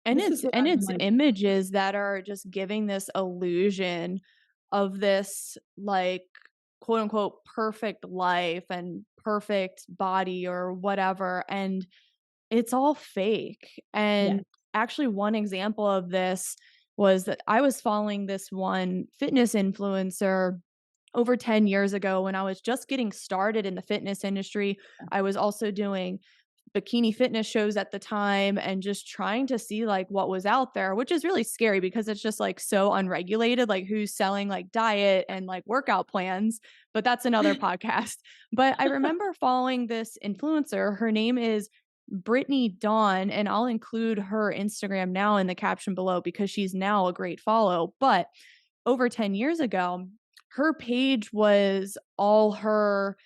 And This is what I'm it's like, images that are just giving this illusion of this, like, quote unquote perfect life and perfect body or whatever, and it's all fake. yeah, And actually one example of this was that I was following this one fitness influencer over 10 years ago when I was just getting started in the fitness industry. I was also doing bikini fitness shows at the time and just trying to see like what was out there, which is really scary because it's just like so unregulated, like who's selling like diet and like workout plans, but that's another podcast. But I remember following this influencer. Her name is Brittany Dawn, and I'll include her Instagram now in the caption below because she's now a great follow. But over 10 years ago, her page was all her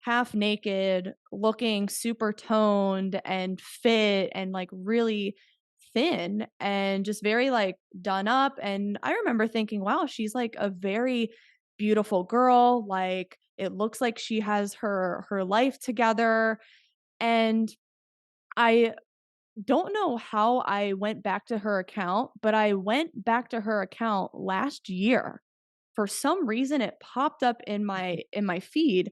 half naked, looking super toned and fit and like really thin and just very like done up. And I remember thinking, wow, she's like a very beautiful girl. Like it looks like she has her life together. And I don't know how I went back to her account, but I went back to her account last year. For some reason it popped up in my feed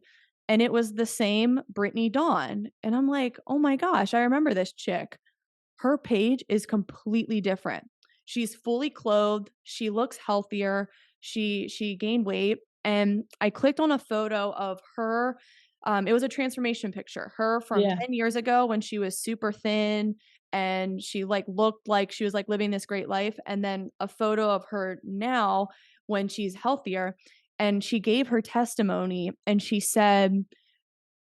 and it was the same Brittany Dawn. And I'm like, "Oh my gosh, I remember this chick." Her page is completely different. She's fully clothed, she looks healthier, she gained weight, and I clicked on a photo of her. It was a transformation picture, her from yeah. 10 years ago when she was super thin and she like looked like she was like living this great life, and then a photo of her now when she's healthier. And she gave her testimony and she said,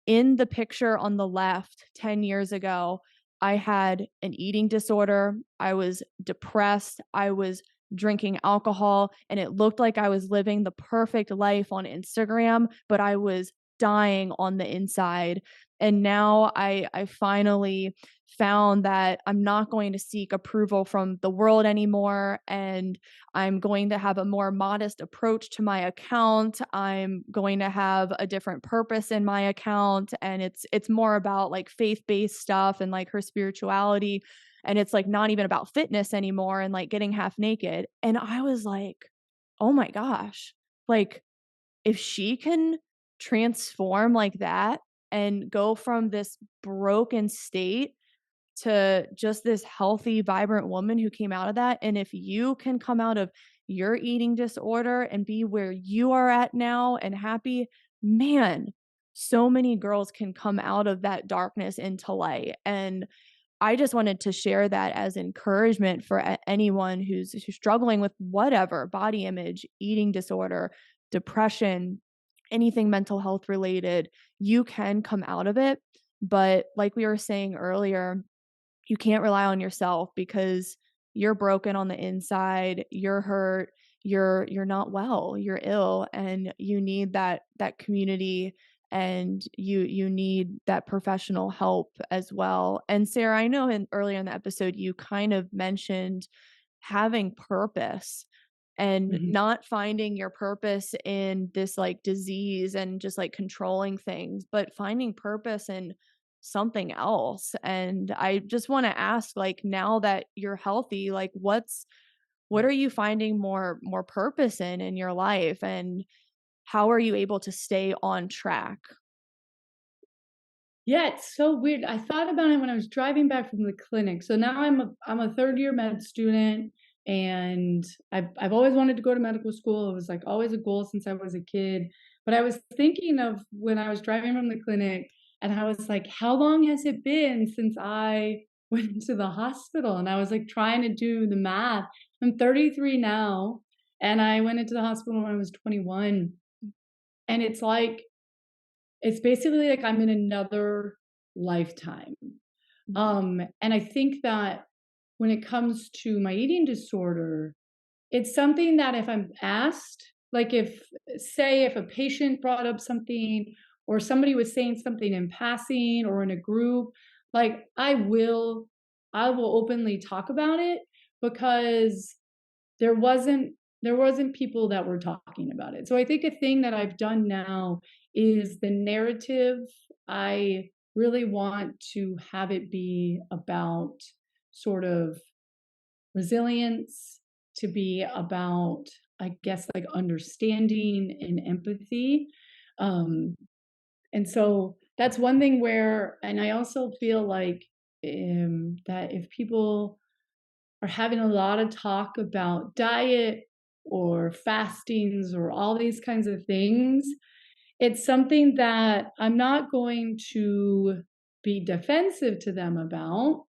in the picture on the left 10 years ago, I had an eating disorder. I was depressed. I was drinking alcohol, and it looked like I was living the perfect life on Instagram, but I was dying on the inside. And now I finally found that I'm not going to seek approval from the world anymore, and I'm going to have a more modest approach to my account. I'm going to have a different purpose in my account, and it's more about like faith-based stuff and like her spirituality, and it's like not even about fitness anymore and like getting half naked. And I was like, "Oh my gosh." Like if she can transform like that and go from this broken state to just this healthy, vibrant woman who came out of that. And if you can come out of your eating disorder and be where you are at now and happy, man, so many girls can come out of that darkness into light. And I just wanted to share that as encouragement for anyone who's struggling with whatever body image, eating disorder, depression, anything mental health related. You can come out of it. But like we were saying earlier, you can't rely on yourself because you're broken on the inside, you're hurt, you're not well, you're ill, and you need that community, and you need that professional help as well. And Sarah, I know earlier in the episode you kind of mentioned having purpose and Mhm. not finding your purpose in this like disease and just like controlling things, but finding purpose in something else. And I just want to ask, like, now that you're healthy, like what are you finding more purpose in your life, and how are you able to stay on track? Yeah, it's so weird. I thought about it when I was driving back from the clinic. So now I'm a third year med student, and I've always wanted to go to medical school. It was like always a goal since I was a kid. But I was thinking of when I was driving from the clinic, and I was like, how long has it been since I went to the hospital? And I was like trying to do the math. I'm 33 now, and I went into the hospital when I was 21. And it's basically like I'm in another lifetime. Mhm. And I think that when it comes to my eating disorder, it's something that if I'm asked, like if a patient brought up something or somebody was saying something in passing or in a group, like I will openly talk about it because there wasn't there wasn't people that were talking about it. So I think a thing that I've done now is the narrative. I really want to have it be about sort of resilience, to be about, I guess, like understanding and empathy. Um, and so that's one thing where, and I also feel like that if people are having a lot of talk about diet or fastings or all these kinds of things, it's something that I'm not going to be defensive to them about,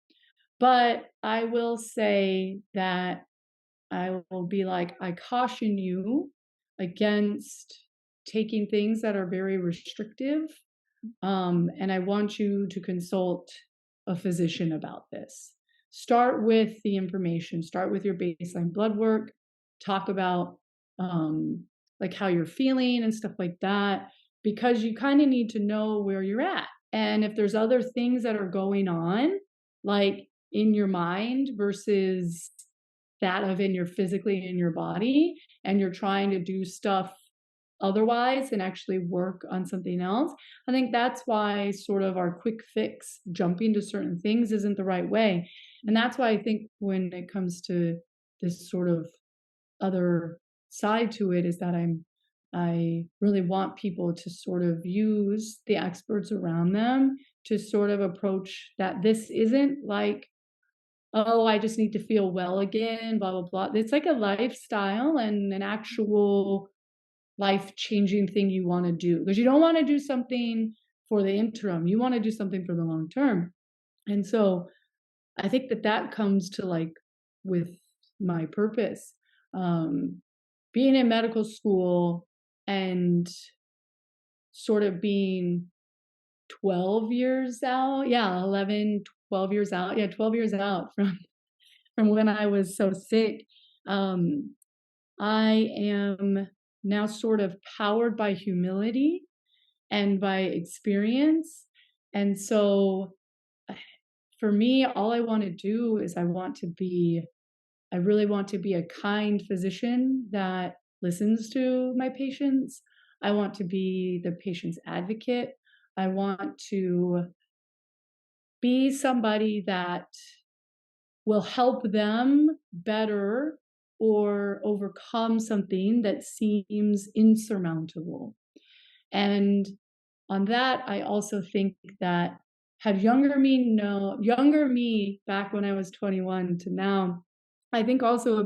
but I will say that I will be like, I caution you against taking things that are very restrictive. And I want you to consult a physician about this. Start with the information, start with your baseline blood work, talk about like how you're feeling and stuff like that, because you kind of need to know where you're at. And if there's other things that are going on, like in your mind versus that of in your physically in your body, and you're trying to do stuff otherwise and actually work on something else. I think that's why sort of our quick fix jumping to certain things isn't the right way. And that's why I think when it comes to this sort of other side to it is that I really want people to sort of use the experts around them to sort of approach that this isn't like, oh, I just need to feel well again, blah, blah, blah. It's like a lifestyle and an actual life-changing thing you want to do, because you don't want to do something for the interim. You want to do something for the long term. And so I think that that comes to like with my purpose. Um, Being in medical school and sort of being 12 years out. Yeah, 11, 12 years out. Yeah, 12 years out from when I was so sick. Um, I am now sort of powered by humility and by experience. And so for me, all I want to do is I really want to be a kind physician that listens to my patients. I want to be the patient's advocate. I want to be somebody that will help them better or overcome something that seems insurmountable. And on that, I also think that had younger me back when I was 21 to now, I think also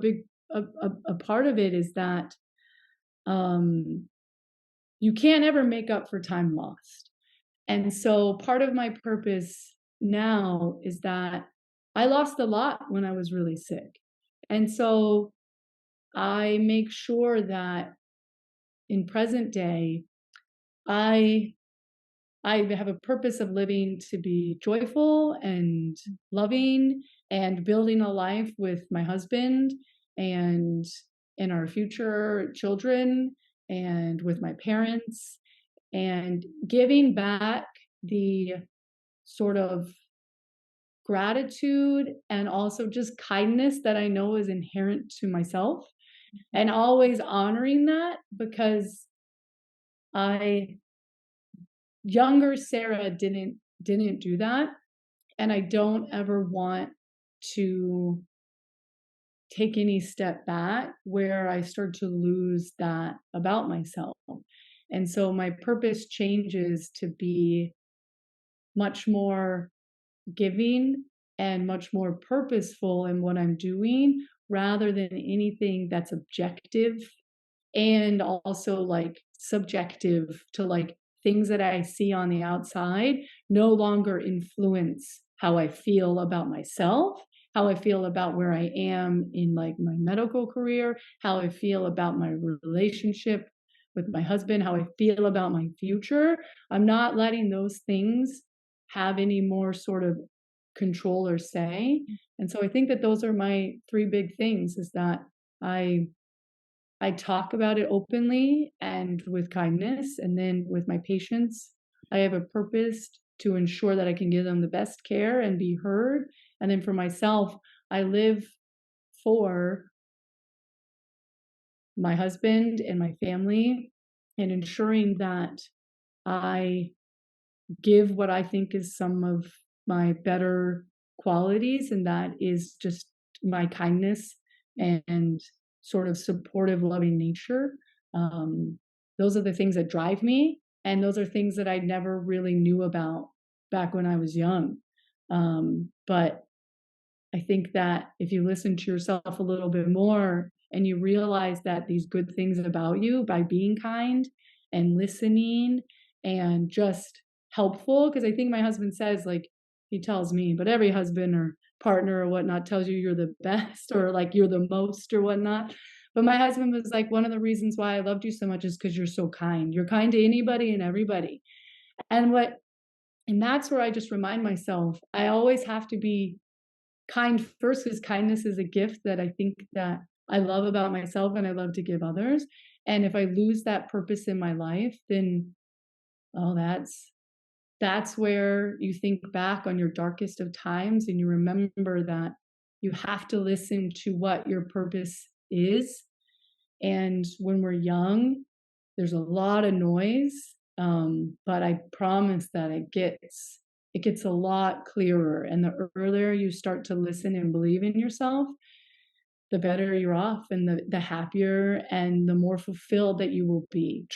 a part of it is that um, you can't ever make up for time lost. And so part of my purpose now is that I lost a lot when I was really sick. And so I make sure that in present day, I I have a purpose of living to be joyful and loving and building a life with my husband and in our future children and with my parents and giving back the sort of gratitude and also just kindness that I know is inherent to myself and always honoring that because I younger Sarah didn't do that, and I don't ever want to take any step back where I start to lose that about myself. And so my purpose changes to be much more giving and much more purposeful in what I'm doing rather than anything that's objective and also like subjective to like things that I see on the outside no longer influence how I feel about myself, how I feel about where I am in like my medical career, how I feel about my relationship with my husband, how I feel about my future. I'm not letting those things have any more sort of control or say. And so I think that those are my three big things is that I I talk about it openly and with kindness. And then with my patients, I have a purpose to ensure that I can give them the best care and be heard. And then for myself, I live for my husband and my family and ensuring that I give what I think is some of my better qualities. And that is just my kindness and sort of supportive, loving nature. Um, those are the things that drive me, and those are things that I never really knew about back when I was young. But I think that if you listen to yourself a little bit more and you realize that these good things about you by being kind and listening and just helpful, because I think my husband says, like, he tells me, but every husband or partner or whatnot tells you you're the best or like you're the most or whatnot. But my husband was like, one of the reasons why I loved you so much is because you're so kind. You're kind to anybody and everybody. And what, and that's where I just remind myself, I always have to be kind first because kindness is a gift that I think that I love about myself and I love to give others. And if I lose that purpose in my life, then oh, that's where you think back on your darkest of times and you remember that you have to listen to what your purpose is. And when we're young, there's a lot of noise, but I promise that it gets a lot clearer. And the earlier you start to listen and believe in yourself, the better you're off, and the happier and the more fulfilled that you will be.